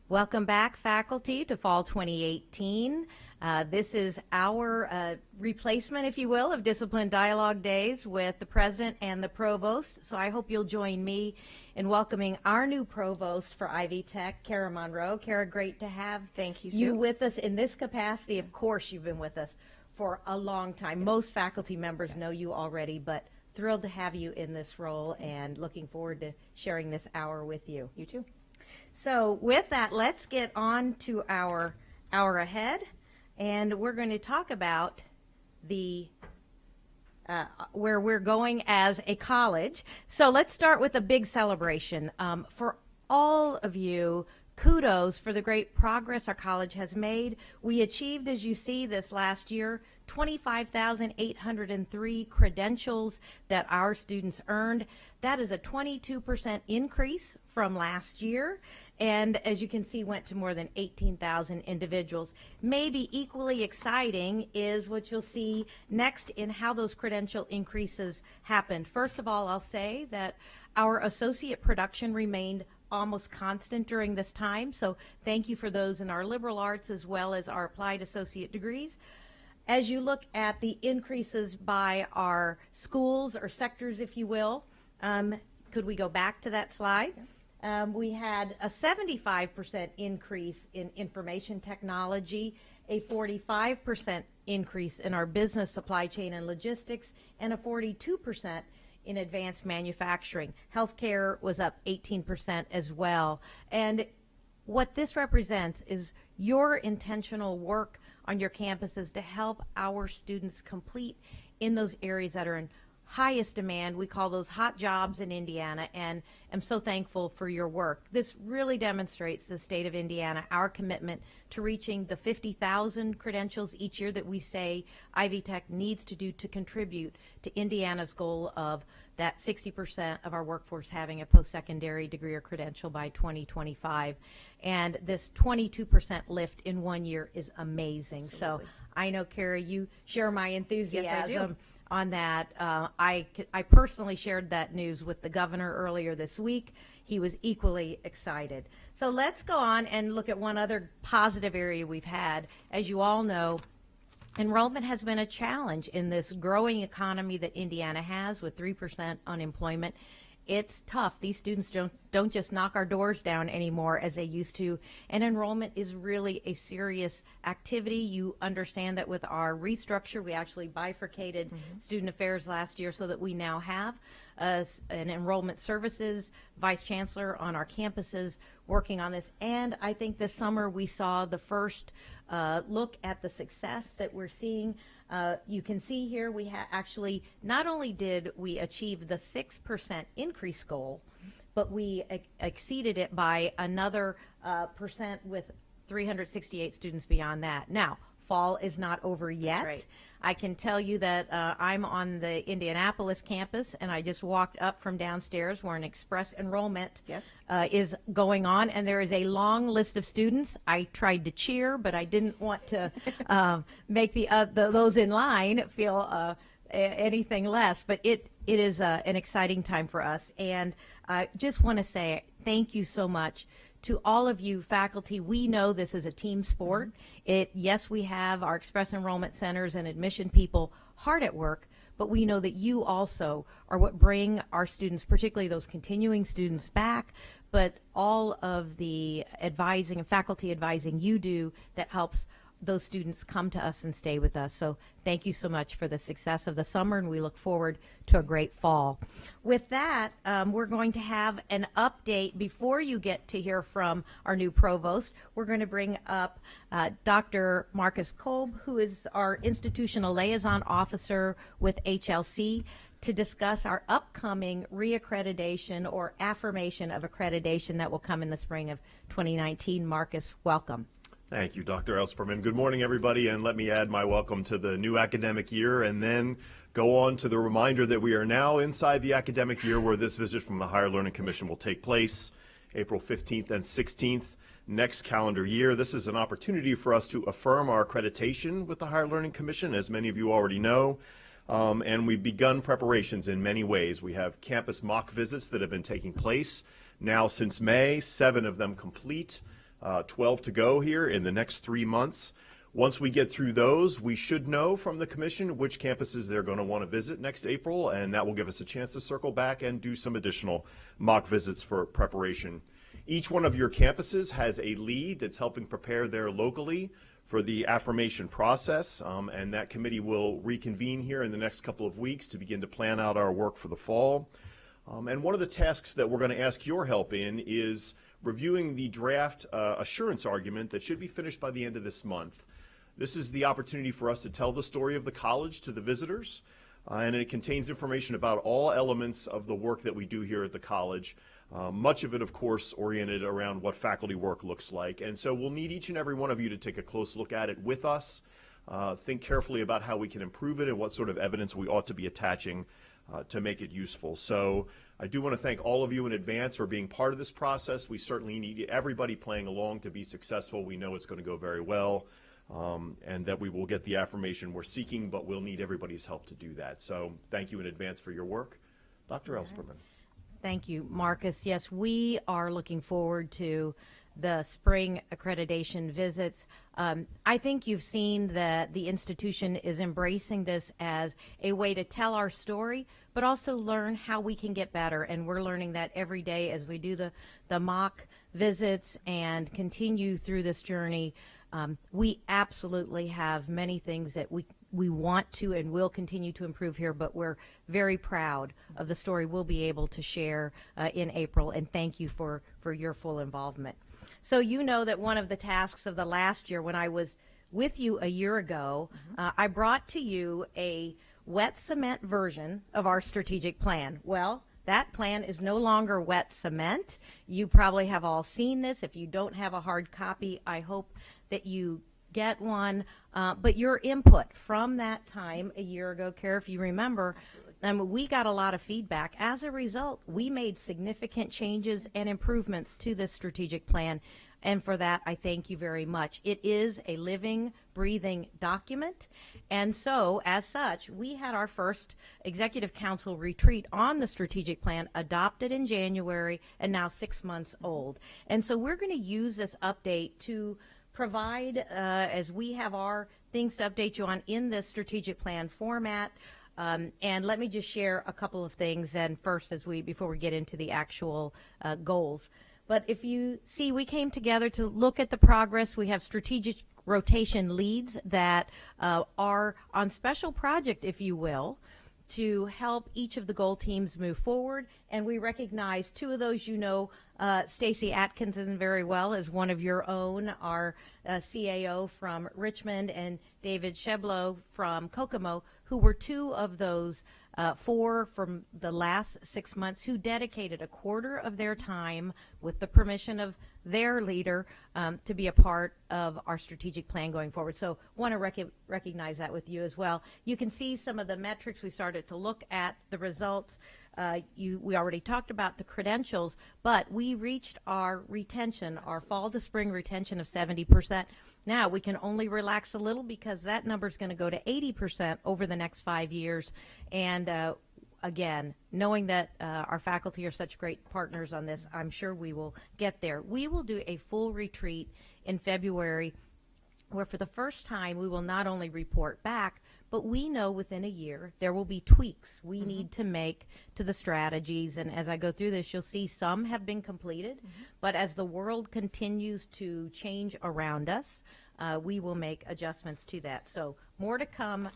Welcome back, faculty, to Fall 2018. This is our replacement, if you will, of Discipline Dialogue Days with the President and the Provost. So I hope you'll join me in welcoming our new Provost for Ivy Tech, Kara Monroe. Kara, great to have you with us in this capacity. Of course, you've been with us for a long time. Most faculty members know you already, but thrilled to have you in this role and looking forward to sharing this hour with you. You too. So with that, let's get on to our hour ahead, and we're going to talk about the where we're going as a college. So let's start with a big celebration. For all of you, kudos for the great progress our college has made. We achieved, as you see, this last year, 25,803 credentials that our students earned. That is a 22% increase from last year, and as you can see, went to more than 18,000 individuals. Maybe equally exciting is what you'll see next in how those credential increases happened. First of all, I'll say that our associate production remained almost constant during this time, so thank you for those in our liberal arts as well as our applied associate degrees. As you look at the increases by our schools or sectors, if you will, could we go back to that slide? We had a 75% increase in information technology, a 45% increase in our business, supply chain, and logistics, and a 42% in advanced manufacturing. Healthcare was up 18% as well. And what this represents is your intentional work on your campuses to help our students complete in those areas that are in highest demand. We call those hot jobs in Indiana, and I'm so thankful for your work. This really demonstrates the state of Indiana, our commitment to reaching the 50,000 credentials each year that we say Ivy Tech needs to do to contribute to Indiana's goal of that 60% of our workforce having a post-secondary degree or credential by 2025. And this 22% lift in 1 year is amazing. Absolutely. So I know, Kara, you share my enthusiasm. Yes, I do. On that. I personally shared that news with the governor earlier this week. He was equally excited. So let's go on and look at one other positive area we've had. As you all know, enrollment has been a challenge in this growing economy that Indiana has with 3% unemployment. It's tough. These students don't just knock our doors down anymore as they used to, and enrollment is really a serious activity. You understand that with our restructure, we actually bifurcated student affairs last year so that we now have an enrollment services vice chancellor on our campuses working on this. And I think this summer we saw the first look at the success that we're seeing. You can see here we actually not only did we achieve the 6% increase goal, but we exceeded it by another percent with 368 students beyond that. Now, fall is not over yet. That's right. I can tell you that I'm on the Indianapolis campus, and I just walked up from downstairs where an express enrollment is going on, and there is a long list of students. I tried to cheer, but I didn't want to make those in line feel anything less. But it is an exciting time for us, and I just want to say thank you so much to all of you faculty. We know this is a team sport. Yes, we have our express enrollment centers and admission people hard at work, but we know that you also are what bring our students, particularly those continuing students, back, but all of the advising and faculty advising you do that helps those students come to us and stay with us. So thank you so much for the success of the summer, and we look forward to a great fall. With that, we're going to have an update. Before you get to hear from our new provost, we're going to bring up Dr. Marcus Kolb, who is our institutional liaison officer with HLC, to discuss our upcoming reaccreditation or affirmation of accreditation that will come in the spring of 2019. Marcus, welcome. Thank you, Dr. Elsperman. Good morning, everybody, and let me add my welcome to the new academic year and then go on to the reminder that we are now inside the academic year where this visit from the Higher Learning Commission will take place, April 15th and 16th next calendar year. This is an opportunity for us to affirm our accreditation with the Higher Learning Commission, as many of you already know, and we've begun preparations in many ways. We have campus mock visits that have been taking place now since May, 7 of them complete. 12 to go here in the next 3 months. Once we get through those, we should know from the commission which campuses they're going to want to visit next April, and that will give us a chance to circle back and do some additional mock visits for preparation. Each one of your campuses has a lead that's helping prepare there locally for the affirmation process, and that committee will reconvene here in the next couple of weeks to begin to plan out our work for the fall. And one of the tasks that we're going to ask your help in is reviewing the draft assurance argument that should be finished by the end of this month. This is the opportunity for us to tell the story of the college to the visitors, and it contains information about all elements of the work that we do here at the college. Much of it, of course, oriented around what faculty work looks like. And so we'll need each and every one of you to take a close look at it with us, think carefully about how we can improve it and what sort of evidence we ought to be attaching to make it useful. So I do want to thank all of you in advance for being part of this process. We certainly need everybody playing along to be successful. We know it's going to go very well, and that we will get the affirmation we're seeking, but we'll need everybody's help to do that. So thank you in advance for your work. Dr. Ellspermann. Thank you, Marcus. Yes, we are looking forward to the spring accreditation visits. I think you've seen that the institution is embracing this as a way to tell our story, but also learn how we can get better. And we're learning that every day as we do the mock visits and continue through this journey. We absolutely have many things that we want to and will continue to improve here, but we're very proud of the story we'll be able to share in April, and thank you for your full involvement. So you know that one of the tasks of the last year, when I was with you a year ago, I brought to you a wet cement version of our strategic plan. Well, that plan is no longer wet cement. You probably have all seen this. If you don't have a hard copy, I hope that you get one. But your input from that time a year ago, Kara, if you remember, we got a lot of feedback. As a result, we made significant changes and improvements to this strategic plan. And for that, I thank you very much. It is a living, breathing document. And so, as such, we had our first Executive Council retreat on the strategic plan, adopted in January, and now 6 months old. And so we're going to use this update to provide, as we have our things to update you on in this strategic plan format. And let me just share a couple of things, and first, before we get into the actual goals. But if you see, we came together to look at the progress. We have strategic rotation leads that are on special project, if you will, to help each of the goal teams move forward. And we recognize two of those, you know, Stacy Atkinson very well as one of your own, our CAO from Richmond, and David Sheblow from Kokomo, who were two of those 4 from the last 6 months who dedicated a quarter of their time with the permission of their leader to be a part of our strategic plan going forward. So want to recognize that with you as well. You can see some of the metrics. We started to look at the results. We already talked about the credentials, but we reached our retention, our fall to spring retention of 70%. Now we can only relax a little because that number is going to go to 80% over the next 5 years. And again, knowing that our faculty are such great partners on this, I'm sure we will get there. We will do a full retreat in February where for the first time we will not only report back, but we know within a year there will be tweaks we need to make to the strategies. And as I go through this, you'll see some have been completed, but as the world continues to change around us, we will make adjustments to that. So more to come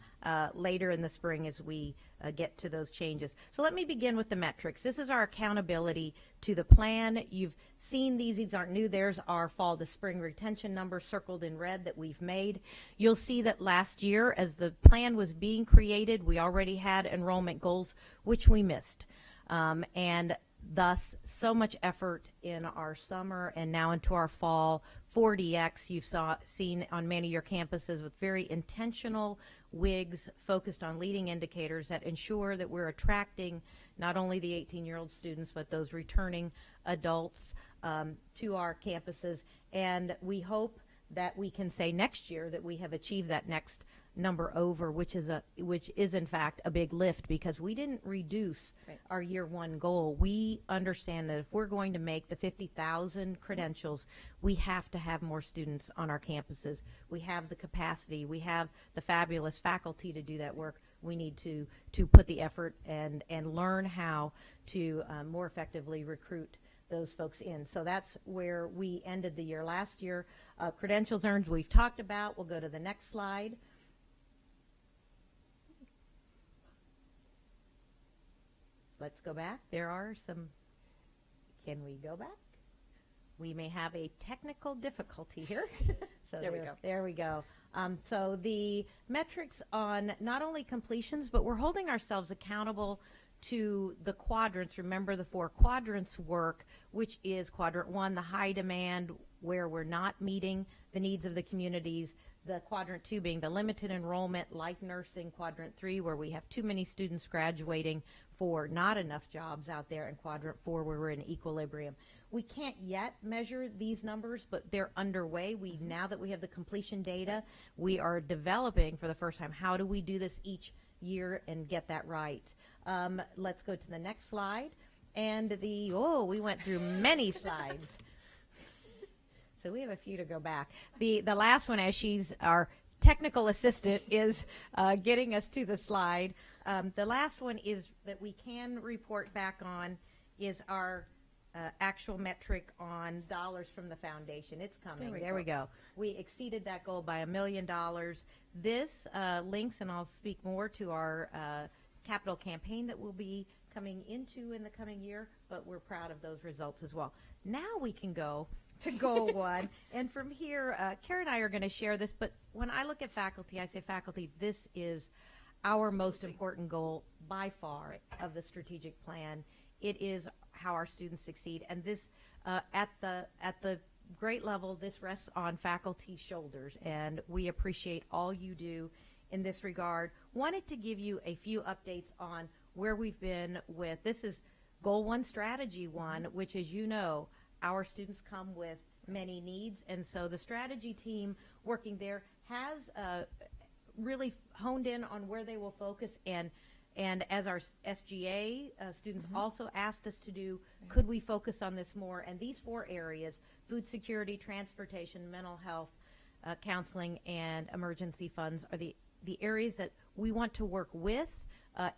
later in the spring as we get to those changes. So let me begin with the metrics. This is our accountability to the plan. You've seen these aren't new. There's our fall to spring retention number circled in red that we've made. You'll see that last year as the plan was being created, we already had enrollment goals which we missed. And thus so much effort in our summer and now into our fall. 4DX you've seen on many of your campuses with very intentional WIGs focused on leading indicators that ensure that we're attracting not only the 18-year-old students but those returning adults to our campuses. And we hope that we can say next year that we have achieved that next number over, which is in fact a big lift, because we didn't reduce our year one goal. We understand that if we're going to make the 50,000 credentials, we have to have more students on our campuses. We have the capacity. We have the fabulous faculty to do that work. We need to put the effort and learn how to more effectively recruit those folks in. So that's where we ended the year last year. Credentials earned we've talked about. We'll go to the next slide. Let's go back. There are some. Can we go back? We may have a technical difficulty here. So there we go. There we go. So the metrics on not only completions, but we're holding ourselves accountable to the quadrants. Remember the 4 quadrants work, which is quadrant 1, the high demand, where we're not meeting the needs of the communities. The quadrant 2 being the limited enrollment, like nursing. Quadrant 3, where we have too many students graduating for not enough jobs out there. And quadrant 4, where we're in equilibrium. We can't yet measure these numbers, but they're underway. Now that we have the completion data, we are developing for the first time how do we do this each year and get that right. Let's go to the next slide. And we went through many slides. So we have a few to go back. The last one, as she's our technical assistant, is getting us to the slide. The last one is that we can report back on is our actual metric on dollars from the foundation. It's coming. There we go. We exceeded that goal by $1 million. This links, and I'll speak more to our capital campaign that we'll be coming into in the coming year, but we're proud of those results as well. Now we can go to goal 1, and from here, Kara and I are going to share this, but when I look at faculty, I say, faculty, this is our most important goal by far of the strategic plan. It is how our students succeed, and this at the grade level, this rests on faculty's shoulders, and we appreciate all you do in this regard. Wanted to give you a few updates on where we've been with, this is goal 1, strategy 1, which, as you know, our students come with many needs, and so the strategy team working there has really honed in on where they will focus, and as our SGA students also asked us to do, could we focus on this more? And these 4 areas, food security, transportation, mental health, counseling, and emergency funds, are the areas that we want to work with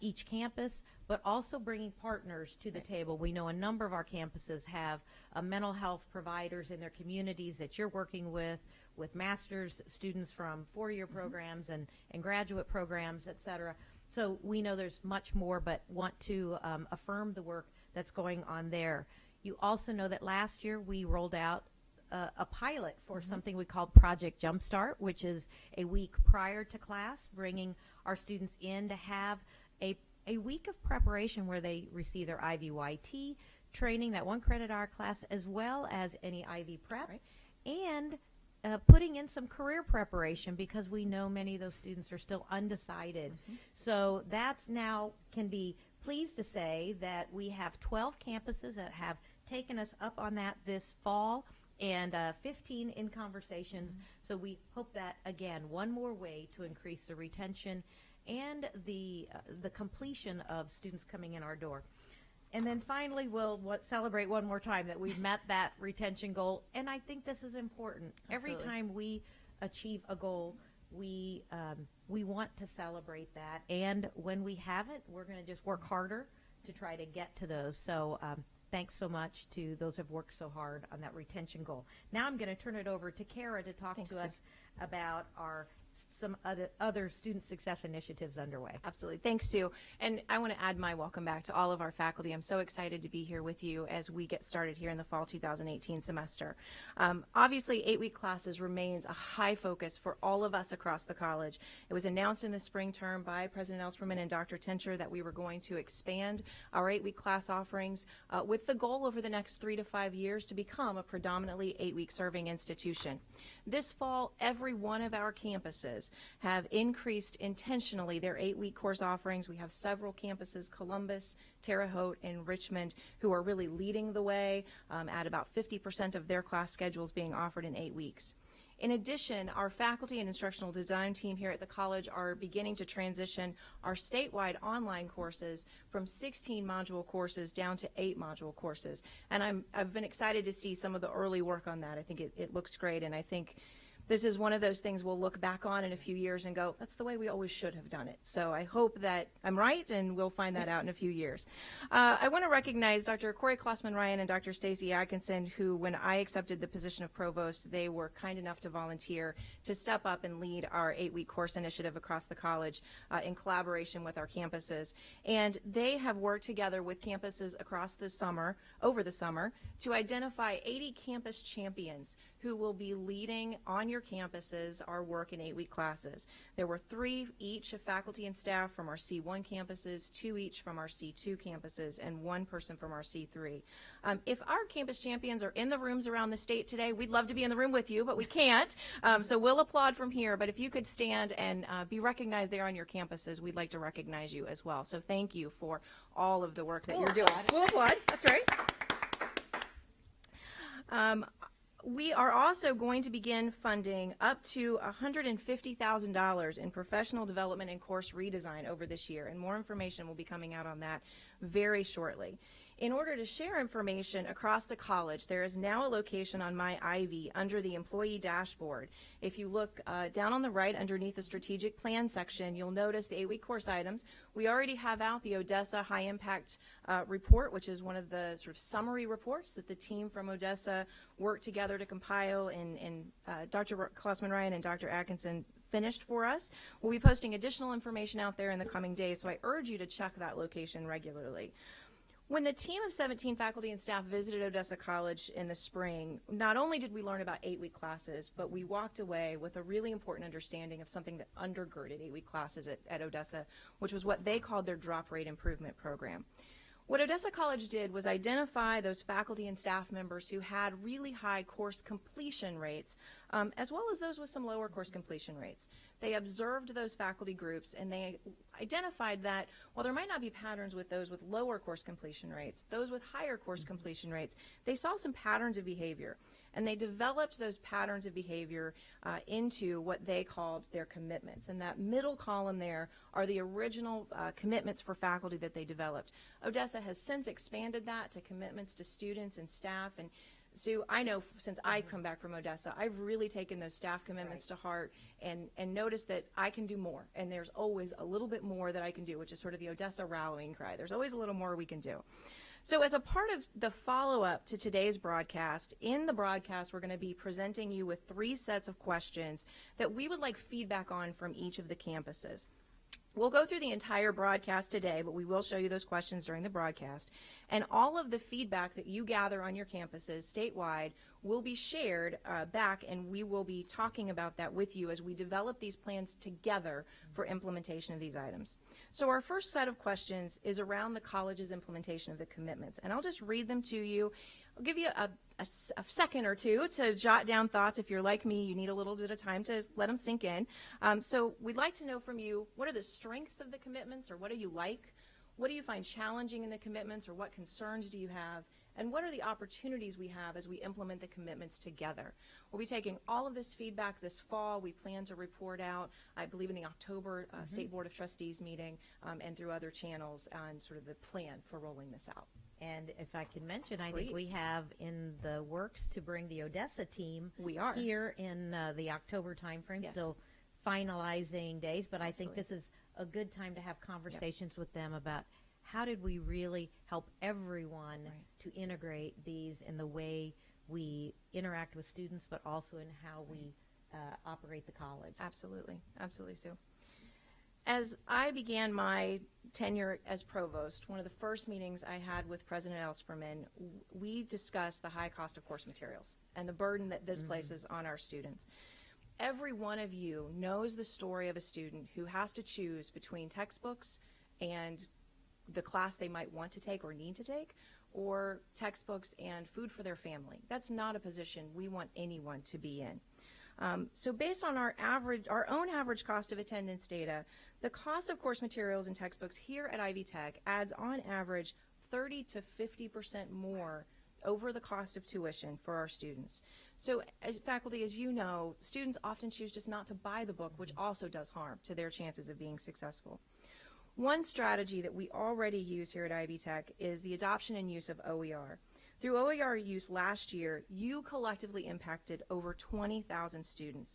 each campus, but also bringing partners to the table. We know a number of our campuses have mental health providers in their communities that you're working with master's students from 4-year programs and graduate programs, et cetera. So we know there's much more, but want to affirm the work that's going on there. You also know that last year we rolled out a pilot for something we called Project Jumpstart, which is a week prior to class, bringing our students in to have a week of preparation where they receive their IVYT training, that 1 credit hour class, as well as any IV prep, and putting in some career preparation, because we know many of those students are still undecided. So that's now, can be pleased to say that we have 12 campuses that have taken us up on that this fall, and 15 in conversations. So we hope that, again, one more way to increase the retention and the completion of students coming in our door. And then finally, we'll celebrate one more time that we've met that retention goal. And I think this is important. Absolutely. Every time we achieve a goal, we want to celebrate that. And when we haven't, we're going to just work harder to try to get to those. So thanks so much to those who have worked so hard on that retention goal. Now I'm going to turn it over to Kara to talk to us about some other student success initiatives underway. Absolutely. Thanks, Sue. And I want to add my welcome back to all of our faculty. I'm so excited to be here with you as we get started here in the fall 2018 semester. Obviously, 8-week classes remains a high focus for all of us across the college. It was announced in the spring term by President Ellspermann and Dr. Tincher that we were going to expand our 8-week class offerings with the goal over the next 3 to 5 years to become a predominantly 8-week serving institution. This fall, every one of our campuses have increased intentionally their 8-week course offerings. We have several campuses, Columbus, Terre Haute, and Richmond, who are really leading the way at about 50% of their class schedules being offered in 8 weeks. In addition, our faculty and instructional design team here at the college are beginning to transition our statewide online courses from 16 module courses down to 8 module courses. And I've been excited to see some of the early work on that. I think it looks great, and I think this is one of those things we'll look back on in a few years and go, that's the way we always should have done it. So I hope that I'm right, and we'll find that out in a few years. I want to recognize Dr. Corey Klossman-Ryan and Dr. Stacy Atkinson, who, when I accepted the position of provost, they were kind enough to volunteer to step up and lead our 8-week course initiative across the college in collaboration with our campuses. And they have worked together with campuses across the summer, over the summer, to identify 80 campus champions who will be leading on your campuses our work in 8-week classes. There were 3 each of faculty and staff from our C1 campuses, 2 each from our C2 campuses, and 1 person from our C3. If our campus champions are in the rooms around the state today, we'd love to be in the room with you, but we can't. So we'll applaud from here, but if you could stand and be recognized there on your campuses, we'd like to recognize you as well. So thank you for all of the work that you're doing. We'll applaud. That's right. We are also going to begin funding up to $150,000 in professional development and course redesign over this year, and more information will be coming out on that very shortly. In order to share information across the college, there is now a location on my Ivy under the employee dashboard. If you look down on the right underneath the strategic plan section, you'll notice the 8-week course items. We already have out the Odessa High Impact report, which is one of the sort of summary reports that the team from Odessa worked together to compile, and Dr. Klossman-Ryan and Dr. Atkinson finished for us. We'll be posting additional information out there in the coming days, so I urge you to check that location regularly. When the team of 17 faculty and staff visited Odessa College in the spring, not only did we learn about 8-week classes, but we walked away with a really important understanding of something that undergirded 8-week classes at Odessa, which was what they called their drop rate improvement program. What Odessa College did was identify those faculty and staff members who had really high course completion rates, as well as those with some lower course completion rates. They observed those faculty groups, and they identified that while there might not be patterns with those with lower course completion rates, those with higher course completion rates, they saw some patterns of behavior. And they developed those patterns of behavior into what they called their commitments. And that middle column there are the original commitments for faculty that they developed. Odessa has since expanded that to commitments to students and staff. And Sue, I know since I've come back from Odessa, I've really taken those staff commitments to heart and noticed that I can do more. And there's always a little bit more that I can do, which is sort of the Odessa rallying cry. There's always a little more we can do. So as a part of the follow-up to today's broadcast, in the broadcast we're going to be presenting you with 3 sets of questions that we would like feedback on from each of the campuses. We'll go through the entire broadcast today, but we will show you those questions during the broadcast. And all of the feedback that you gather on your campuses statewide will be shared back, and we will be talking about that with you as we develop these plans together for implementation of these items. So our first set of questions is around the college's implementation of the commitments. And I'll just read them to you. I'll give you a second or two to jot down thoughts. If you're like me, you need a little bit of time to let them sink in. So we'd like to know from you, what are the strengths of the commitments, or what do you like? What do you find challenging in the commitments, or what concerns do you have? And what are the opportunities we have as we implement the commitments together? We'll be taking all of this feedback this fall. We plan to report out, I believe, in the October State Board of Trustees meeting and through other channels on sort of the plan for rolling this out. And if I can mention, I Please. think we have in the works to bring the Odessa team here in the October timeframe, Yes. still finalizing days, but I think Absolutely. this is a good time to have conversations with them about how did we really help everyone to integrate these in the way we interact with students, but also in how we operate the college. Absolutely. Absolutely, Sue. As I began my tenure as provost, one of the first meetings I had with President Elsperman, we discussed the high cost of course materials and the burden that this places on our students. Every one of you knows the story of a student who has to choose between textbooks and the class they might want to take or need to take, or textbooks and food for their family. That's not a position we want anyone to be in. So based on our own average cost of attendance data, the cost of course materials and textbooks here at Ivy Tech adds on average 30 to 50% more over the cost of tuition for our students. So as faculty, as you know, students often choose just not to buy the book, which also does harm to their chances of being successful. One strategy that we already use here at Ivy Tech is the adoption and use of OER. Through OER use last year, you collectively impacted over 20,000 students.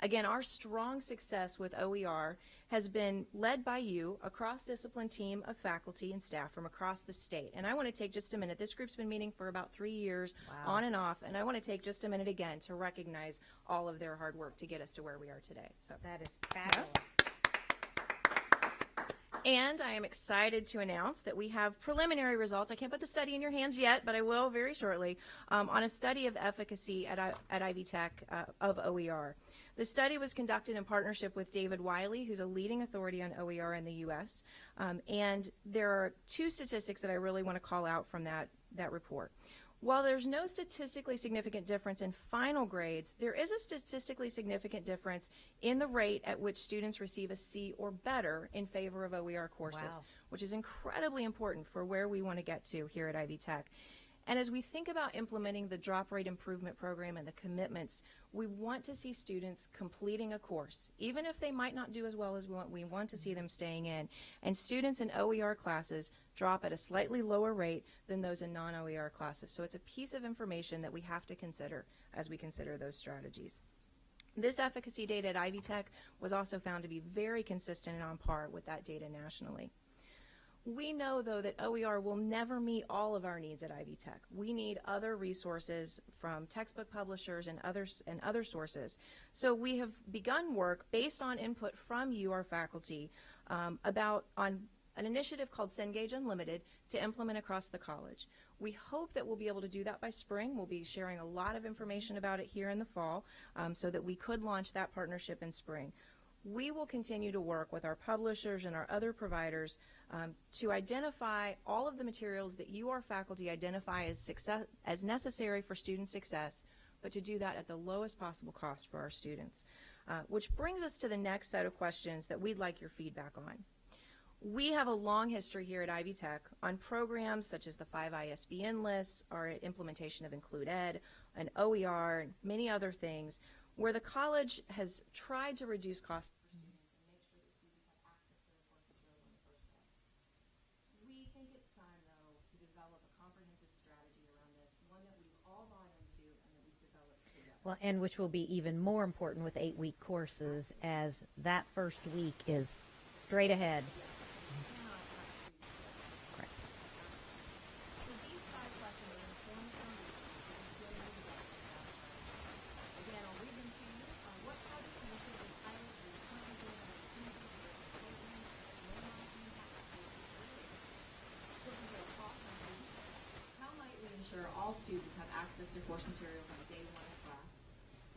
Again, our strong success with OER has been led by you, a cross-discipline team of faculty and staff from across the state. And I want to take just a minute. This group's been meeting for about 3 years, Wow. on and off, and I want to take just a minute again to recognize all of their hard work to get us to where we are today. So That is fabulous. And I am excited to announce that we have preliminary results. I can't put the study in your hands yet, but I will very shortly, on a study of efficacy at Ivy Tech of OER. The study was conducted in partnership with David Wiley, who's a leading authority on OER in the U.S. And there are two statistics that I really want to call out from that report. While there's no statistically significant difference in final grades, there is a statistically significant difference in the rate at which students receive a C or better in favor of OER courses, Wow. which is incredibly important for where we want to get to here at Ivy Tech. And as we think about implementing the drop rate improvement program and the commitments, we want to see students completing a course. Even if they might not do as well as we want to see them staying in. And students in OER classes drop at a slightly lower rate than those in non-OER classes. So it's a piece of information that we have to consider as we consider those strategies. This efficacy data at Ivy Tech was also found to be very consistent and on par with that data nationally. We know, though, that OER will never meet all of our needs at Ivy Tech. We need other resources from textbook publishers and other sources. So we have begun work based on input from you, our faculty, on an initiative called Cengage Unlimited to implement across the college. We hope that we'll be able to do that by spring. We'll be sharing a lot of information about it here in the fall so that we could launch that partnership in spring. We will continue to work with our publishers and our other providers to identify all of the materials that you, our faculty, identify as necessary for student success, but to do that at the lowest possible cost for our students. Which brings us to the next set of questions that we'd like your feedback on. We have a long history here at Ivy Tech on programs such as the 5 ISBN lists, our implementation of Include Ed, and OER, and many other things, where the college has tried to reduce costs for students and make sure that students have access to the course material in the first place. We think it's time, though, to develop a comprehensive strategy around this, one that we've all bought into and that we've developed together. Well, and which will be even more important with 8-week courses, as that first week is straight ahead. Correct. So these 5 questions are going to form the foundation for continuing to develop the strategy. Again, I'll read them to you. What projects, initiatives, and pilots are you currently doing on the student programs that minimize the impact of course materials? Course material costs on students. How might we ensure all students have access to course materials on day 1 of class?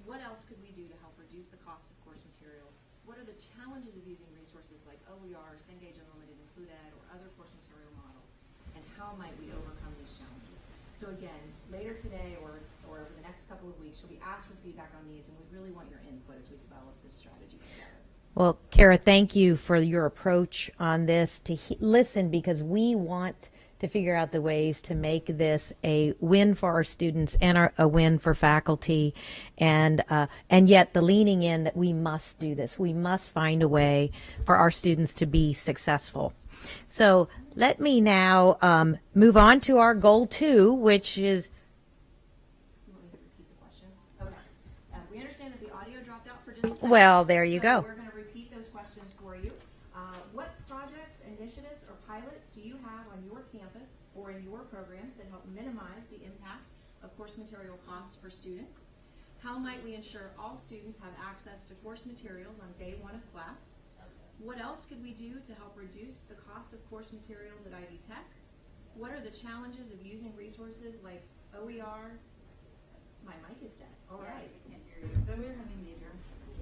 What else could we do to help reduce the cost of course materials? What are the challenges of using resources like OER, Cengage Unlimited, Include Ed, or other course material models? And how might we overcome these challenges? So again, later today or over the next couple of weeks, you'll be asked for feedback on these, and we really want your input as we develop this strategy together. Well, Kara, thank you for your approach on this, to listen, because we want to figure out the ways to make this a win for our students and a win for faculty, and yet the leaning in that we must do this. We must find a way for our students to be successful. So let me now move on to our goal 2, which is... You want me to repeat the questions? Okay. We understand that the audio dropped out for just a second. Well, there you go. We're going to repeat those questions for you. What projects, initiatives, or pilots do you have on your campus or in your programs that help minimize the impact of course material costs for students? How might we ensure all students have access to course materials on day 1 of class? What else could we do to help reduce the cost of course materials at Ivy Tech? What are the challenges of using resources like OER? My mic is dead. All right. So we're having major.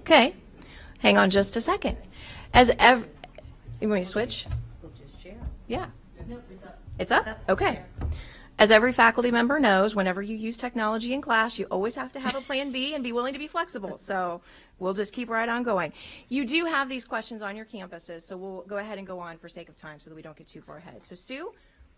Okay. Hang on just a second. You want me to switch? We'll just share. Yeah. Nope, it's up. It's up? Okay. As every faculty member knows, whenever you use technology in class, you always have to have a plan B and be willing to be flexible. So we'll just keep right on going. You do have these questions on your campuses, so we'll go ahead and go on for sake of time so that we don't get too far ahead. So Sue,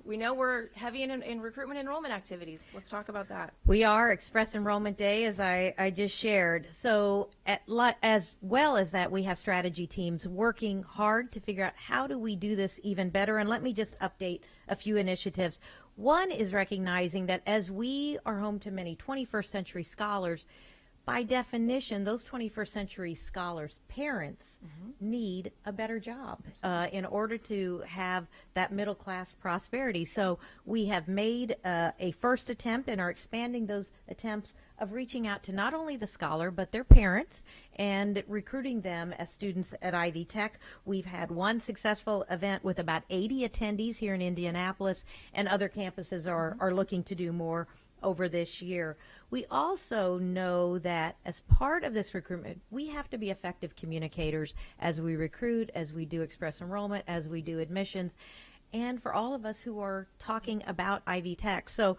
we know we're heavy in recruitment enrollment activities. Let's talk about that. We are Express Enrollment Day, as I just shared. So as well as that, we have strategy teams working hard to figure out how do we do this even better. And let me just update a few initiatives. One is recognizing that as we are home to many 21st century scholars, by definition, those 21st century scholars' parents need a better job in order to have that middle class prosperity. So we have made a first attempt and are expanding those attempts of reaching out to not only the scholar but their parents and recruiting them as students at Ivy Tech. We've had one successful event with about 80 attendees here in Indianapolis, and other campuses are looking to do more over this year. We also know that as part of this recruitment, we have to be effective communicators as we recruit, as we do express enrollment, as we do admissions, and for all of us who are talking about Ivy Tech. So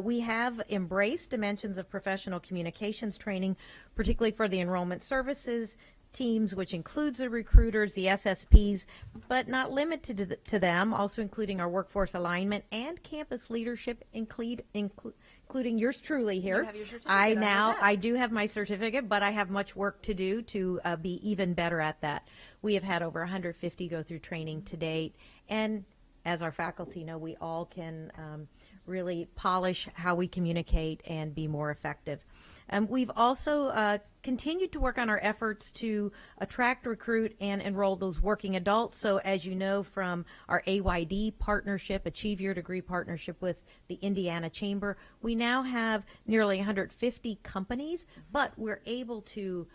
we have embraced dimensions of professional communications training, particularly for the enrollment services teams, which includes the recruiters, the SSPs, but not limited to them, also including our workforce alignment and campus leadership, including yours truly here. You have your certificate. I do have my certificate, but I have much work to do to be even better at that. We have had over 150 go through training to date, and as our faculty know, we all can really polish how we communicate and be more effective. We've also continued to work on our efforts to attract, recruit, and enroll those working adults. So as you know from our AYD partnership, Achieve Your Degree partnership with the Indiana Chamber, we now have nearly 150 companies, but we're able to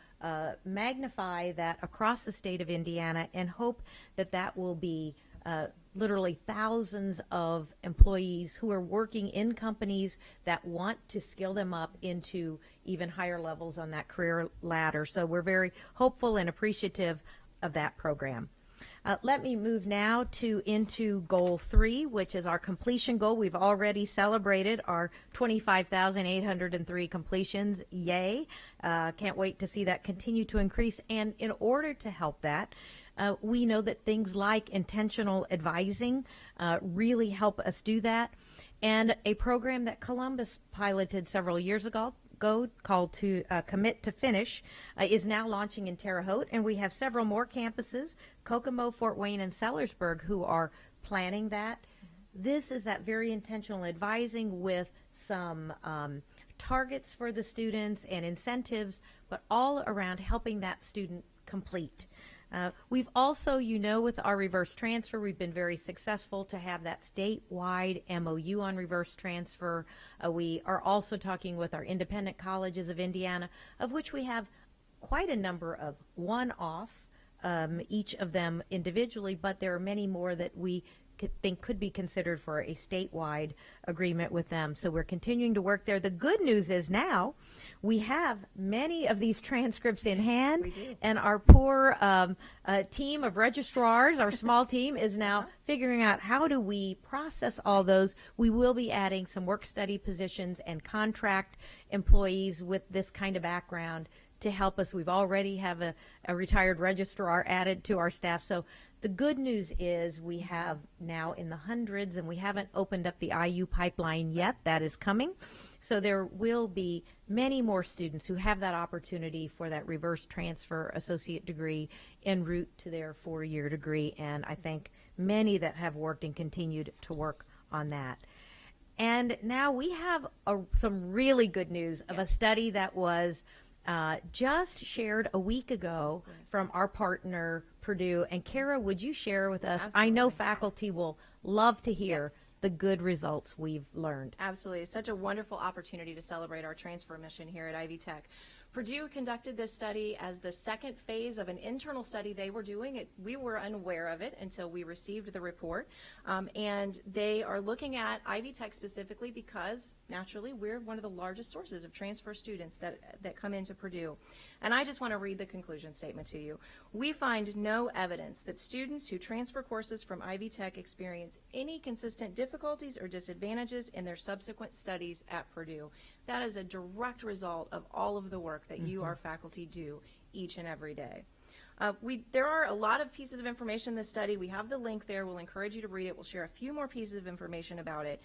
magnify that across the state of Indiana and hope that that will be literally thousands of employees who are working in companies that want to skill them up into even higher levels on that career ladder. So we're very hopeful and appreciative of that program. Let me move now into Goal 3, which is our completion goal. We've already celebrated our 25,803 completions. Yay. Can't wait to see that continue to increase. And in order to help that, we know that things like intentional advising really help us do that. And a program that Columbus piloted several years ago called to Commit to Finish is now launching in Terre Haute, and we have several more campuses, Kokomo, Fort Wayne, and Sellersburg, who are planning that. This is that very intentional advising with some targets for the students and incentives, but all around helping that student complete. We've also, you know, with our reverse transfer, we've been very successful to have that statewide MOU on reverse transfer. We are also talking with our independent colleges of Indiana, of which we have quite a number of one-off, each of them individually, but there are many more that we think could be considered for a statewide agreement with them. So we're continuing to work there. The good news is now we have many of these transcripts in hand, and our poor team of registrars, our small team, is now figuring out how do we process all those. We will be adding some work study positions and contract employees with this kind of background to help us. We've already have a retired registrar added to our staff. So the good news is we have now in the hundreds, and we haven't opened up the IU pipeline yet. That is coming. So there will be many more students who have that opportunity for that reverse transfer associate degree en route to their four-year degree, and I thank many that have worked and continued to work on that. And now we have some really good news of a study that was just shared a week ago from our partner, Purdue. And Kara, would you share with us? Absolutely. I know faculty will love to hear the good results we've learned. Absolutely. Such a wonderful opportunity to celebrate our transfer mission here at Ivy Tech. Purdue conducted this study as the second phase of an internal study they were doing. We were unaware of it until we received the report. And they are looking at Ivy Tech specifically because, naturally, we're one of the largest sources of transfer students that come into Purdue. And I just want to read the conclusion statement to you. We find no evidence that students who transfer courses from Ivy Tech experience any consistent difficulties or disadvantages in their subsequent studies at Purdue. That is a direct result of all of the work that you, our faculty, do each and every day. There are a lot of pieces of information in this study. We have the link there. We'll encourage you to read it. We'll share a few more pieces of information about it.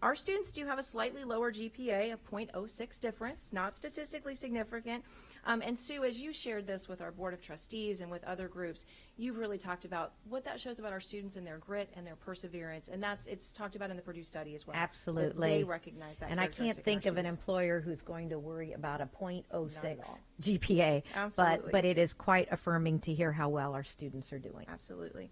Our students do have a slightly lower GPA, a .06 difference, not statistically significant. And Sue, as you shared this with our Board of Trustees and with other groups, you've really talked about what that shows about our students and their grit and their perseverance, and it's talked about in the Purdue study as well. Absolutely. They recognize that. And I can't think of an employer who's going to worry about a .06 GPA. Absolutely. But it is quite affirming to hear how well our students are doing. Absolutely.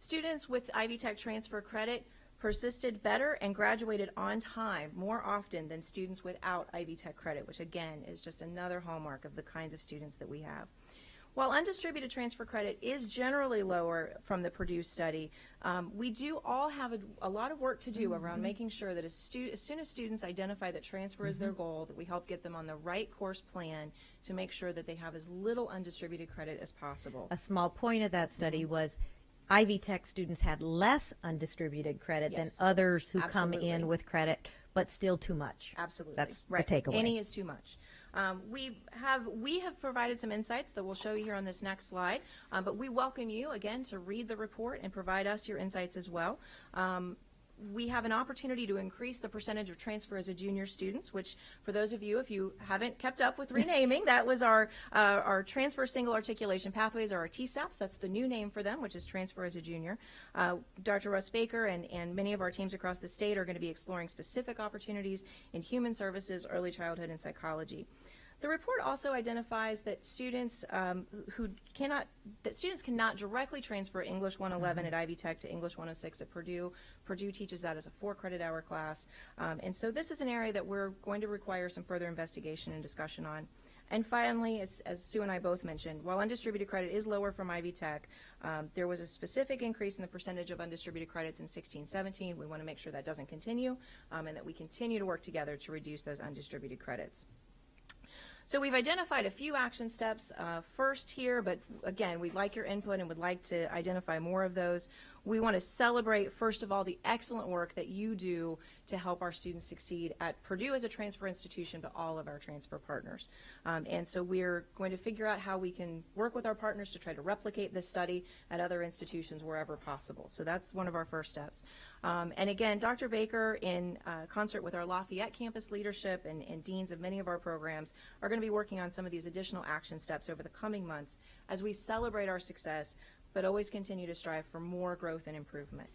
Students with Ivy Tech transfer credit persisted better and graduated on time more often than students without Ivy Tech credit, which again is just another hallmark of the kinds of students that we have. While undistributed transfer credit is generally lower from the Purdue study, we do all have a lot of work to do around making sure that as soon as students identify that transfer is their goal, that we help get them on the right course plan to make sure that they have as little undistributed credit as possible. A small point of that study was Ivy Tech students had less undistributed credit than others who come in with credit, but still too much. Absolutely. That's right. the takeaway. Any is too much. We have provided some insights that we'll show you here on this next slide, but we welcome you again to read the report and provide us your insights as well. We have an opportunity to increase the percentage of transfer as a junior students, which for those of you, if you haven't kept up with renaming, that was our transfer single articulation pathways, or our TSAPs. That's the new name for them, which is transfer as a junior. Dr. Russ Baker and many of our teams across the state are going to be exploring specific opportunities in human services, early childhood, and psychology. The report also identifies that students cannot directly transfer English 111 at Ivy Tech to English 106 at Purdue. Purdue teaches that as a 4-credit-hour class, and so this is an area that we're going to require some further investigation and discussion on. And finally, as Sue and I both mentioned, while undistributed credit is lower from Ivy Tech, there was a specific increase in the percentage of undistributed credits in 16-17. We want to make sure that doesn't continue, and that we continue to work together to reduce those undistributed credits. So we've identified a few action steps first here, but again, we'd like your input and would like to identify more of those. We want to celebrate, first of all, the excellent work that you do to help our students succeed at Purdue as a transfer institution, but all of our transfer partners. And so we're going to figure out how we can work with our partners to try to replicate this study at other institutions wherever possible. So that's one of our first steps. And again, Dr. Baker, in concert with our Lafayette campus leadership and deans of many of our programs, are going to be working on some of these additional action steps over the coming months as we celebrate our success, but always continue to strive for more growth and improvement.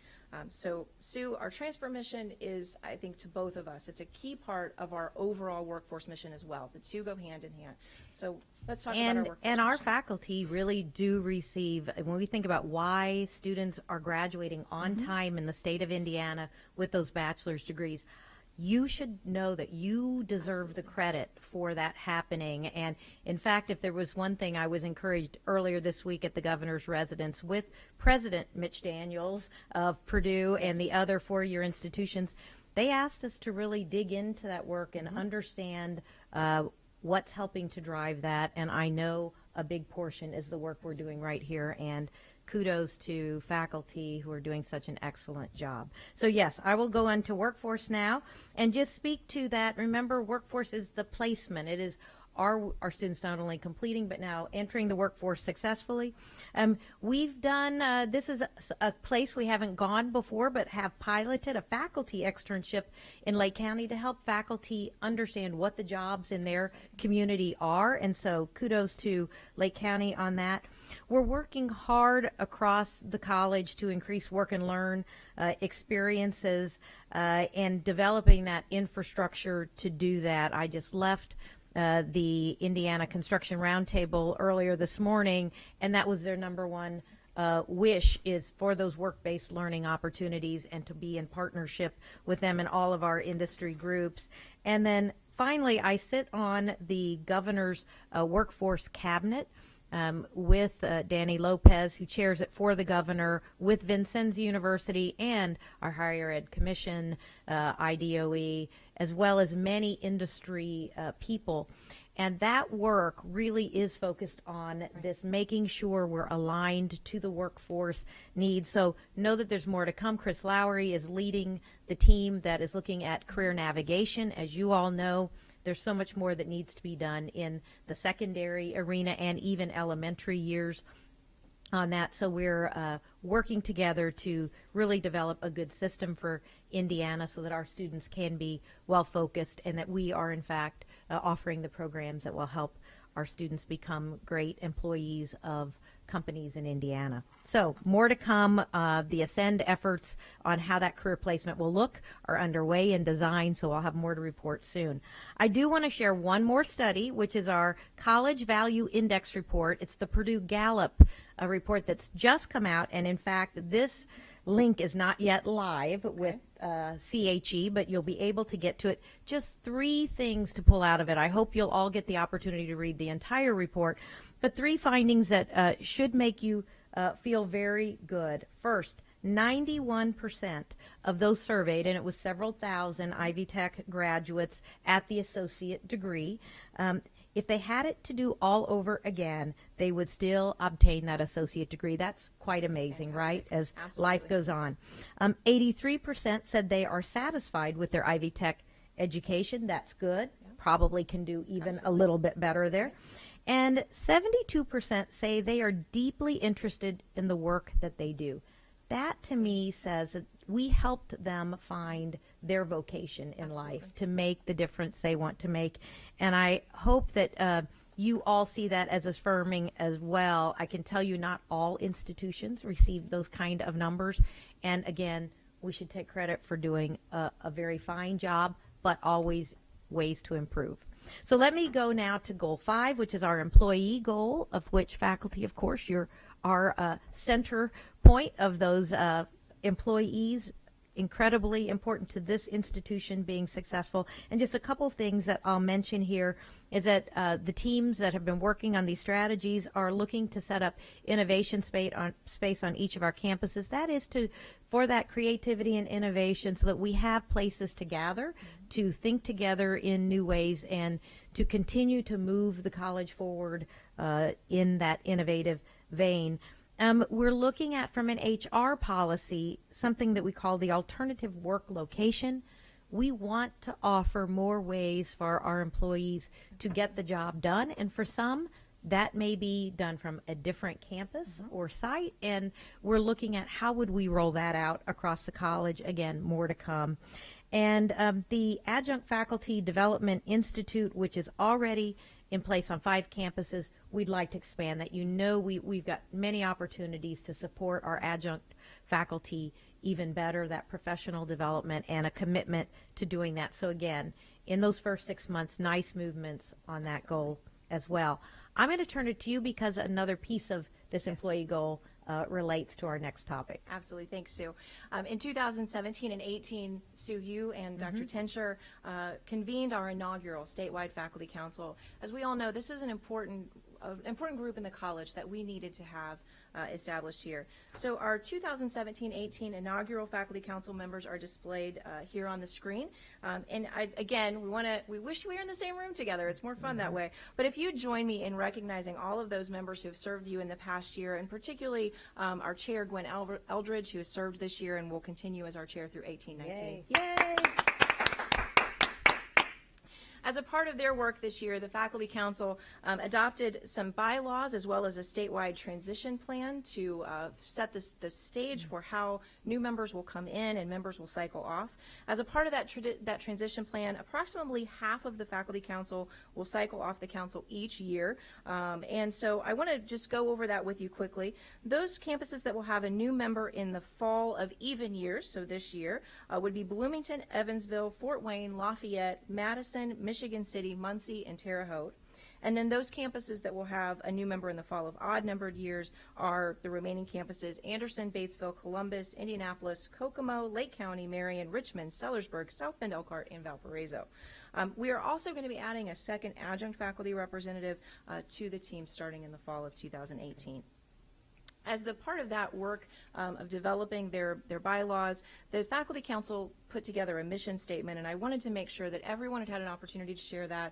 So, Sue, our transfer mission is, I think, to both of us, it's a key part of our overall workforce mission as well. The two go hand in hand. So let's talk about our workforce And our mission. faculty really do receive, when we think about why students are graduating on time in the state of Indiana with those bachelor's degrees, you should know that you deserve the credit for that happening. And in fact, if there was one thing I was encouraged earlier this week at the governor's residence with President Mitch Daniels of Purdue and the other four-year institutions, they asked us to really dig into that work and understand what's helping to drive that. And I know a big portion is the work we're doing right here, and kudos to faculty who are doing such an excellent job. So yes, I will go on to workforce now and just speak to that. Remember, workforce is the placement. It is our students not only completing but now entering the workforce successfully. We've done, this is a place we haven't gone before but have piloted a faculty externship in Lake County to help faculty understand what the jobs in their community are, and so kudos to Lake County on that. We're working hard across the college to increase work and learn experiences and developing that infrastructure to do that. I just left the Indiana Construction Roundtable earlier this morning, and that was their number one wish, is for those work-based learning opportunities and to be in partnership with them and all of our industry groups. And then finally, I sit on the governor's workforce cabinet with Danny Lopez, who chairs it for the governor, with Vincennes University and our Higher Ed Commission, IDOE, as well as many industry people. And that work really is focused on this, making sure we're aligned to the workforce needs. So know that there's more to come. Chris Lowry is leading the team that is looking at career navigation. As you all know, there's so much more that needs to be done in the secondary arena and even elementary years on that. So we're working together to really develop a good system for Indiana so that our students can be well focused and that we are in fact offering the programs that will help our students become great employees of companies in Indiana. So more to come. The Ascend efforts on how that career placement will look are underway in design, so I'll have more to report soon. I do want to share one more study, which is our College Value Index report. It's the Purdue Gallup report that's just come out, and in fact this link is not yet live with CHE, but you'll be able to get to it. Just 3 things to pull out of it. I hope you'll all get the opportunity to read the entire report, but 3 findings that should make you feel very good. First, 91% of those surveyed, and it was several thousand Ivy Tech graduates at the associate degree, if they had it to do all over again, they would still obtain that associate degree. That's quite amazing, right, as life goes on. 83% said they are satisfied with their Ivy Tech education. That's good. Probably can do even a little bit better there. And 72% say they are deeply interested in the work that they do. That, to me, says that we helped them find their vocation in life to make the difference they want to make. And I hope that you all see that as affirming as well. I can tell you not all institutions receive those kind of numbers. And again, we should take credit for doing a very fine job, but always ways to improve. So let me go now to Goal 5, which is our employee goal, of which faculty, of course, you're our center point of those employees, incredibly important to this institution being successful. And just a couple things that I'll mention here is that the teams that have been working on these strategies are looking to set up innovation space on each of our campuses. That is for that creativity and innovation so that we have places to gather, to think together in new ways, and to continue to move the college forward in that innovative vein. We're looking at, from an HR policy, something that we call the alternative work location. We want to offer more ways for our employees to get the job done, and for some, that may be done from a different campus or site, and we're looking at how would we roll that out across the college. Again, more to come. And the Adjunct Faculty Development Institute, which is already in place on 5 campuses, we'd like to expand that. You know, we've got many opportunities to support our adjunct faculty even better, that professional development and a commitment to doing that. So again, in those first 6 months, nice movements on that goal as well. I'm going to turn it to you because another piece of this employee goal relates to our next topic. Absolutely. Thanks, Sue. In 2017 and 18, Sue, you and Dr. Tenscher convened our inaugural statewide faculty council. As we all know, this is an important group in the college that we needed to have established here. So our 2017-18 inaugural faculty council members are displayed here on the screen. And again, we wish we were in the same room together. It's more fun that way. But if you join me in recognizing all of those members who have served you in the past year, and particularly our chair, Gwen Eldridge, who has served this year and will continue as our chair through 18-19. Yay. Yay! As a part of their work this year, the Faculty Council adopted some bylaws as well as a statewide transition plan to set the stage for how new members will come in and members will cycle off. As a part of that transition plan, approximately half of the Faculty Council will cycle off the council each year. And so I want to just go over that with you quickly. Those campuses that will have a new member in the fall of even years, so this year, would be Bloomington, Evansville, Fort Wayne, Lafayette, Madison, Michigan City, Muncie, and Terre Haute. And then those campuses that will have a new member in the fall of odd-numbered years are the remaining campuses: Anderson, Batesville, Columbus, Indianapolis, Kokomo, Lake County, Marion, Richmond, Sellersburg, South Bend, Elkhart, and Valparaiso. We are also going to be adding a second adjunct faculty representative to the team starting in the fall of 2018. As the part of that work of developing their bylaws, the Faculty Council put together a mission statement, and I wanted to make sure that everyone had an opportunity to share that.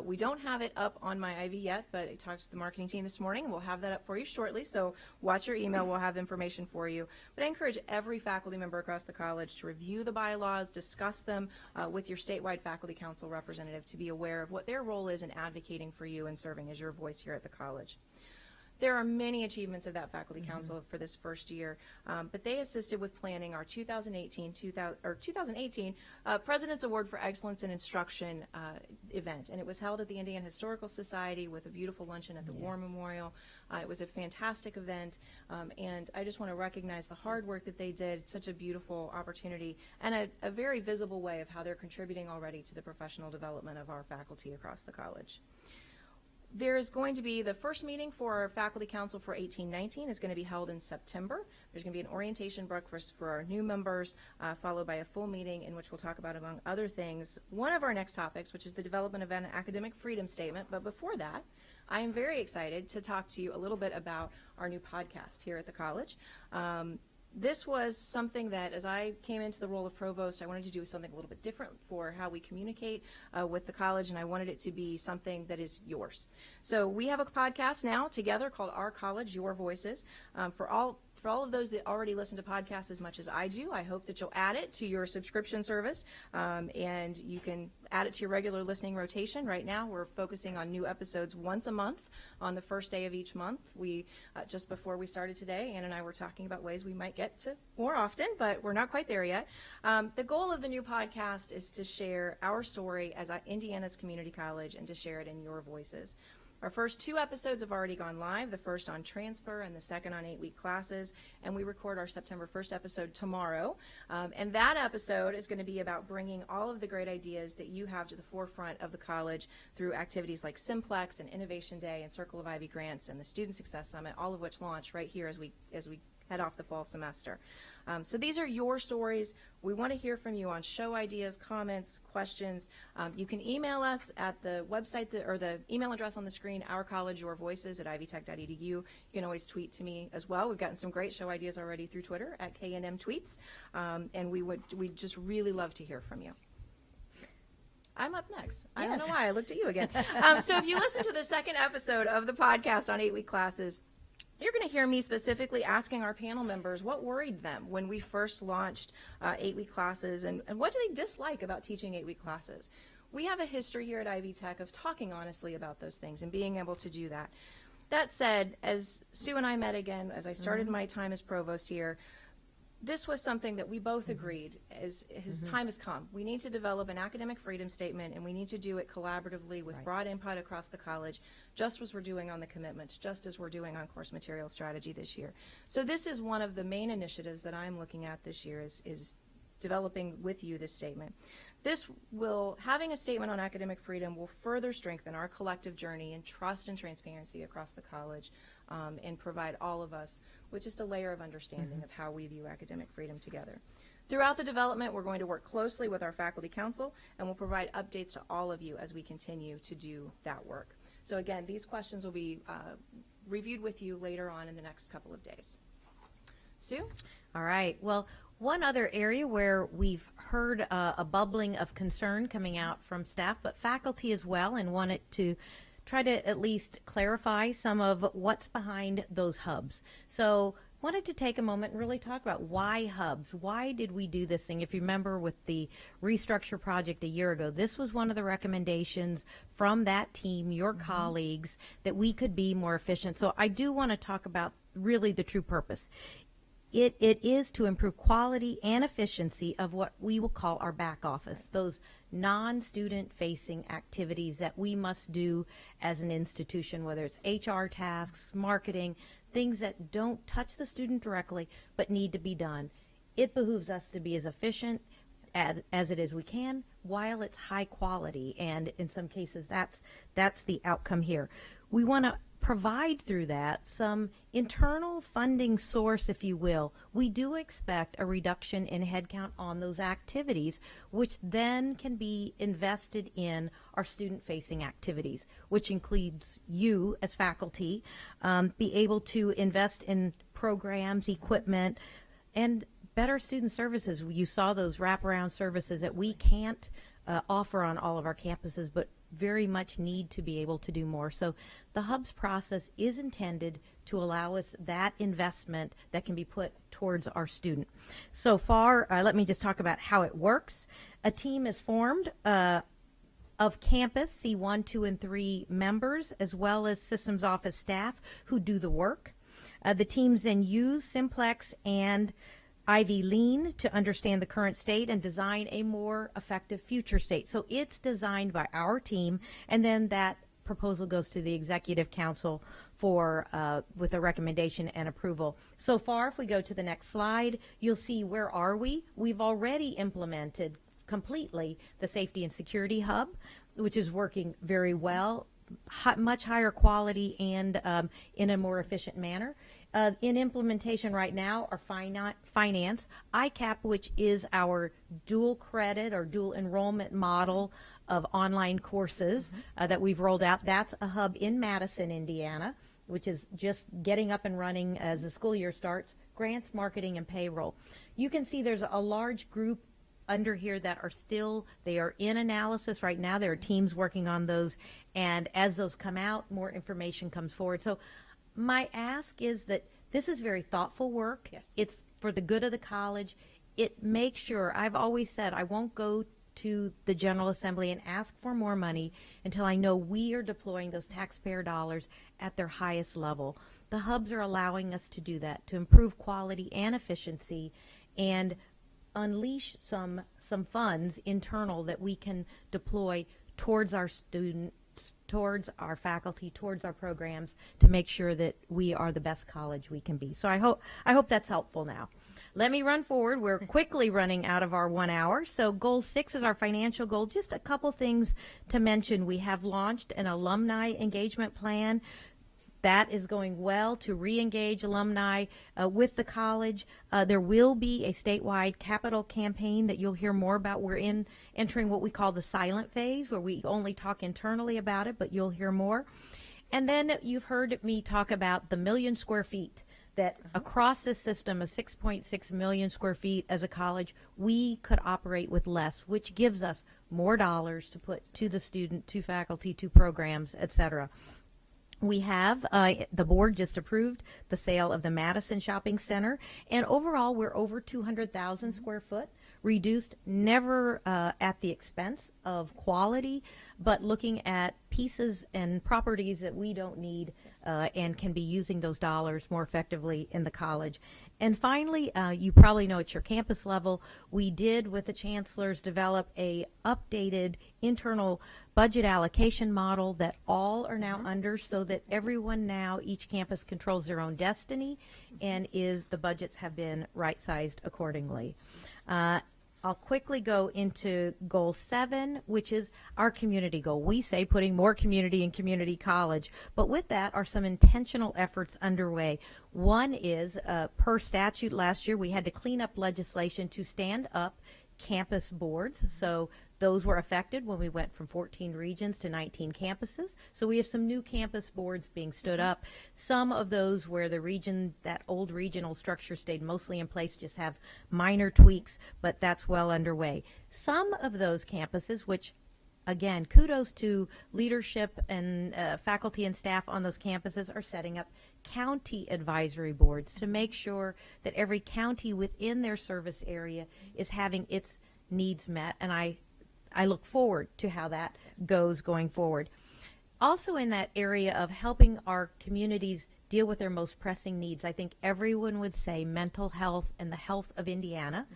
We don't have it up on my Ivy yet, but I talked to the marketing team this morning, and we'll have that up for you shortly, so watch your email. We'll have information for you. But I encourage every faculty member across the college to review the bylaws, discuss them with your statewide Faculty Council representative to be aware of what their role is in advocating for you and serving as your voice here at the college. There are many achievements of that Faculty Council for this first year, but they assisted with planning our 2018 President's Award for Excellence in Instruction event, and it was held at the Indiana Historical Society with a beautiful luncheon at the War Memorial. It was a fantastic event, and I just want to recognize the hard work that they did, such a beautiful opportunity, and a very visible way of how they're contributing already to the professional development of our faculty across the college. There's going to be the first meeting for our Faculty Council for 18-19 is going to be held in September. There's going to be an orientation breakfast for our new members, followed by a full meeting in which we'll talk about, among other things, one of our next topics, which is the development of an academic freedom statement. But before that, I am very excited to talk to you a little bit about our new podcast here at the college. This was something that, as I came into the role of provost, I wanted to do something a little bit different for how we communicate with the college, and I wanted it to be something that is yours. So we have a podcast now together called Our College, Your Voices. For all of those that already listen to podcasts as much as I do, I hope that you'll add it to your subscription service, and you can add it to your regular listening rotation. Right now, we're focusing on new episodes once a month on the first day of each month. We, just before we started today, Ann and I were talking about ways we might get to more often, but we're not quite there yet. The goal of the new podcast is to share our story as Indiana's community college and to share it in your voices. Our first 2 episodes have already gone live, the first on transfer and the second on 8-week classes, and we record our September 1st episode tomorrow. And that episode is going to be about bringing all of the great ideas that you have to the forefront of the college through activities like Simplex and Innovation Day and Circle of Ivy Grants and the Student Success Summit, all of which launch right here as we head off the fall semester. So these are your stories. We want to hear from you on show ideas, comments, questions. You can email us at the website or the email address on the screen, ourcollegeyourvoices@ivytech.edu. You can always tweet to me as well. We've gotten some great show ideas already through Twitter at KNM Tweets, and we'd just really love to hear from you. I'm up next. Yes. I don't know why I looked at you again. So if you listen to the second episode of the podcast on 8-week classes, you're going to hear me specifically asking our panel members what worried them when we first launched 8-week classes, and what do they dislike about teaching 8-week classes. We have a history here at Ivy Tech of talking honestly about those things and being able to do that. That said, as Sue and I met again, as I started my time as provost here, this was something that we both agreed his time has come. We need to develop an academic freedom statement, and we need to do it collaboratively with broad input across the college, just as we're doing on the commitments, just as we're doing on course material strategy this year. So this is one of the main initiatives that I'm looking at this year is developing with you this statement. Having a statement on academic freedom will further strengthen our collective journey in trust and transparency across the college, and provide all of us with just a layer of understanding of how we view academic freedom together. Throughout the development, we're going to work closely with our Faculty Council, and we'll provide updates to all of you as we continue to do that work. So again, these questions will be reviewed with you later on in the next couple of days. Sue? All right. Well, one other area where we've heard a bubbling of concern coming out from staff, but faculty as well, and wanted to try to at least clarify some of what's behind those hubs. So wanted to take a moment and really talk about why hubs. Why did we do this thing? If you remember with the restructure project a year ago, this was one of the recommendations from that team, your colleagues, that we could be more efficient. So I do want to talk about really the true purpose. It is to improve quality and efficiency of what we will call our back office, those non-student facing activities that we must do as an institution, whether it's HR tasks, marketing, things that don't touch the student directly but need to be done. It behooves us to be as efficient as it is we can while it's high quality, and in some cases that's the outcome here. We want to provide through that some internal funding source, if you will. We do expect a reduction in headcount on those activities, which then can be invested in our student-facing activities, which includes you as faculty, be able to invest in programs, equipment, and better student services. You saw those wraparound services that we can't offer on all of our campuses, but very much need to be able to do more. So the hubs process is intended to allow us that investment that can be put towards our student. So far, let me just talk about how it works. A team is formed of campus C1, 2, and 3 members, as well as systems office staff who do the work. The teams then use Simplex and Ivy Lean to understand the current state and design a more effective future state. So it's designed by our team, and then that proposal goes to the Executive Council for with a recommendation and approval. So far, if we go to the next slide, you'll see where are we. We've already implemented completely the Safety and Security Hub, which is working very well, much higher quality and in a more efficient manner. In implementation right now are finance, ICAP, which is our dual credit or dual enrollment model of online courses that we've rolled out. That's a hub in Madison, Indiana, which is just getting up and running as the school year starts. Grants, marketing, and payroll. You can see there's a large group under here that are still, they are in analysis right now. There are teams working on those, and as those come out, more information comes forward. So my ask is that this is very thoughtful work. Yes. It's for the good of the college. It makes sure, I've always said, I won't go to the General Assembly and ask for more money until I know we are deploying those taxpayer dollars at their highest level. The hubs are allowing us to do that, to improve quality and efficiency and unleash some funds internal that we can deploy towards our students, towards our faculty, towards our programs, to make sure that we are the best college we can be. So I hope that's helpful now. Let me run forward. We're quickly running out of our 1 hour. So goal 6 is our financial goal. Just a couple things to mention. We have launched an alumni engagement plan. That is going well to re-engage alumni with the college. There will be a statewide capital campaign that you'll hear more about. We're entering what we call the silent phase, where we only talk internally about it, but you'll hear more. And then you've heard me talk about the 1 million square feet, that across this system of 6.6 million square feet as a college, we could operate with less, which gives us more dollars to put to the student, to faculty, to programs, et cetera. We have, the board just approved the sale of the Madison Shopping Center, and overall we're over 200,000 square foot, reduced, never at the expense of quality, but looking at pieces and properties that we don't need and can be using those dollars more effectively in the college. And finally, you probably know at your campus level, we did with the chancellors develop a updated internal budget allocation model that all are now under, so that everyone now, each campus controls their own destiny, and the budgets have been right-sized accordingly. I'll quickly go into goal 7, which is our community goal. We say putting more community in community college, but with that are some intentional efforts underway. One is, per statute last year, we had to clean up legislation to stand up campus boards. So those were affected when we went from 14 regions to 19 campuses. So we have some new campus boards being stood up. Some of those where the region, that old regional structure stayed mostly in place, just have minor tweaks, but that's well underway. Some of those campuses, which again, kudos to leadership and faculty and staff on those campuses, are setting up county advisory boards to make sure that every county within their service area is having its needs met, and I look forward to how that goes going forward. Also in that area of helping our communities deal with their most pressing needs, I think everyone would say mental health and the health of Indiana.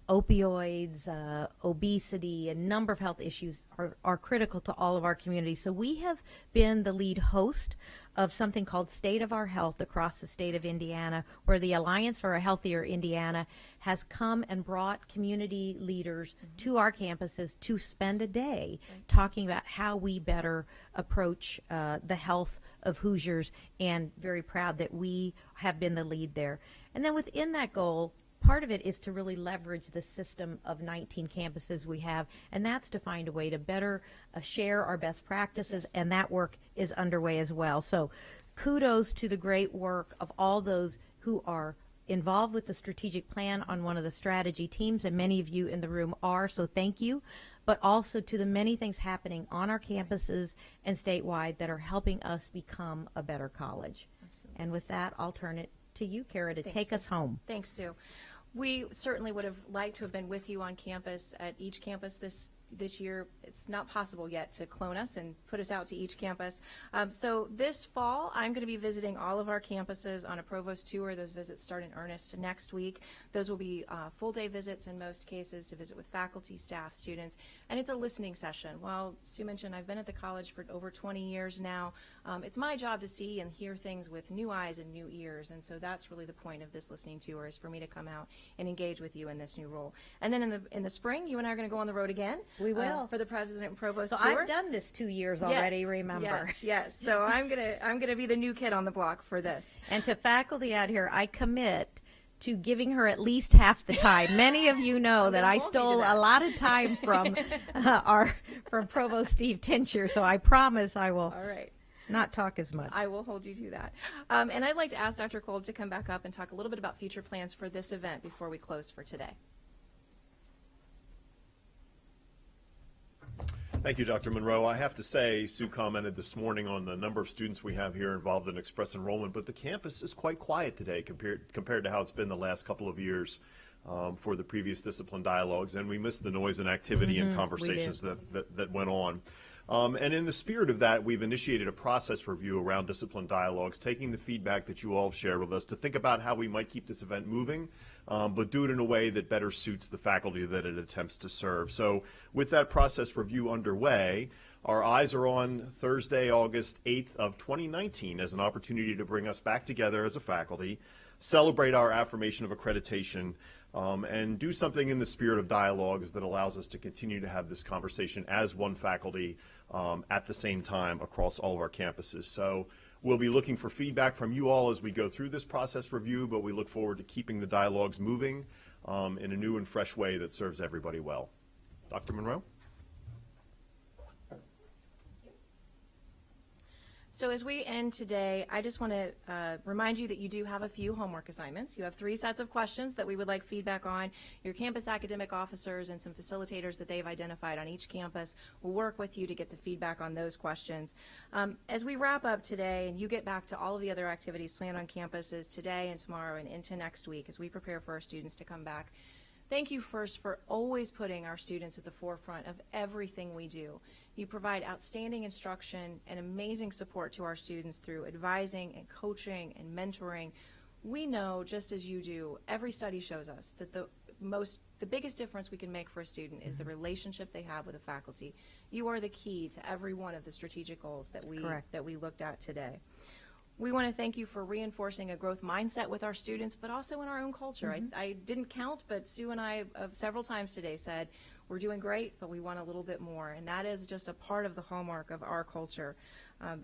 opioids, obesity, a number of health issues are critical to all of our communities. So we have been the lead host of something called State of Our Health across the state of Indiana, where the Alliance for a Healthier Indiana has come and brought community leaders to our campuses to spend a day talking about how we better approach the health of Hoosiers, and very proud that we have been the lead there. And then within that goal, part of it is to really leverage the system of 19 campuses we have, and that's to find a way to better share our best practices, and that work is underway as well. So kudos to the great work of all those who are involved with the strategic plan on one of the strategy teams, and many of you in the room are, so thank you, but also to the many things happening on our campuses and statewide that are helping us become a better college. Absolutely. And with that, I'll turn it to you, Kara, to take us home. Thanks, Sue. We certainly would have liked to have been with you on campus at each campus this year. It's not possible yet to clone us and put us out to each campus. So this fall, I'm going to be visiting all of our campuses on a Provost tour. Those visits start in earnest next week. Those will be full-day visits in most cases to visit with faculty, staff, students, and it's a listening session. Well, Sue mentioned I've been at the college for over 20 years now. It's my job to see and hear things with new eyes and new ears, and so that's really the point of this listening tour, is for me to come out and engage with you in this new role. And then in the spring, you and I are going to go on the road again. We will. For the President and Provost so tour. I've done this 2 years already, remember. Yes. So I'm gonna be the new kid on the block for this. And to faculty out here, I commit to giving her at least half the time. Many of you know that I stole a lot of time from from Provost Steve Tincher, so I promise I will not talk as much. I will hold you to that. And I'd like to ask Dr. Kolb to come back up and talk a little bit about future plans for this event before we close for today. Thank you, Dr. Monroe. I have to say, Sue commented this morning on the number of students we have here involved in express enrollment, but the campus is quite quiet today compared to how it's been the last couple of years for the previous discipline dialogues, and we missed the noise and activity and conversations that went on. And in the spirit of that, we've initiated a process review around discipline dialogues, taking the feedback that you all have shared with us to think about how we might keep this event moving, but do it in a way that better suits the faculty that it attempts to serve. So with that process review underway, our eyes are on Thursday, August 8th of 2019 as an opportunity to bring us back together as a faculty, celebrate our affirmation of accreditation, and do something in the spirit of dialogues that allows us to continue to have this conversation as one faculty at the same time across all of our campuses. So we'll be looking for feedback from you all as we go through this process review, but we look forward to keeping the dialogues moving in a new and fresh way that serves everybody well. Dr. Monroe? So as we end today, I just want to remind you that you do have a few homework assignments. You have 3 sets of questions that we would like feedback on. Your campus academic officers and some facilitators that they've identified on each campus will work with you to get the feedback on those questions. As we wrap up today and you get back to all of the other activities planned on campuses today and tomorrow and into next week as we prepare for our students to come back, thank you first for always putting our students at the forefront of everything we do. You provide outstanding instruction and amazing support to our students through advising and coaching and mentoring. We know, just as you do, every study shows us that the biggest difference we can make for a student is the relationship they have with the faculty. You are the key to every one of the strategic goals that we looked at today. We want to thank you for reinforcing a growth mindset with our students, but also in our own culture. I didn't count, but Sue and I several times today said, we're doing great, but we want a little bit more, and that is just a part of the hallmark of our culture.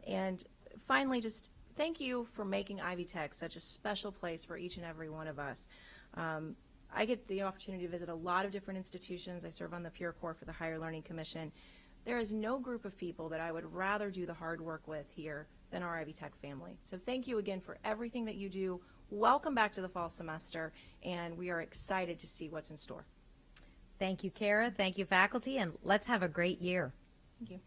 And finally, just thank you for making Ivy Tech such a special place for each and every one of us. I get the opportunity to visit a lot of different institutions. I serve on the Peer Corps for the Higher Learning Commission. There is no group of people that I would rather do the hard work with here than our Ivy Tech family. So thank you again for everything that you do. Welcome back to the fall semester, and we are excited to see what's in store. Thank you, Kara. Thank you, faculty, and let's have a great year. Thank you.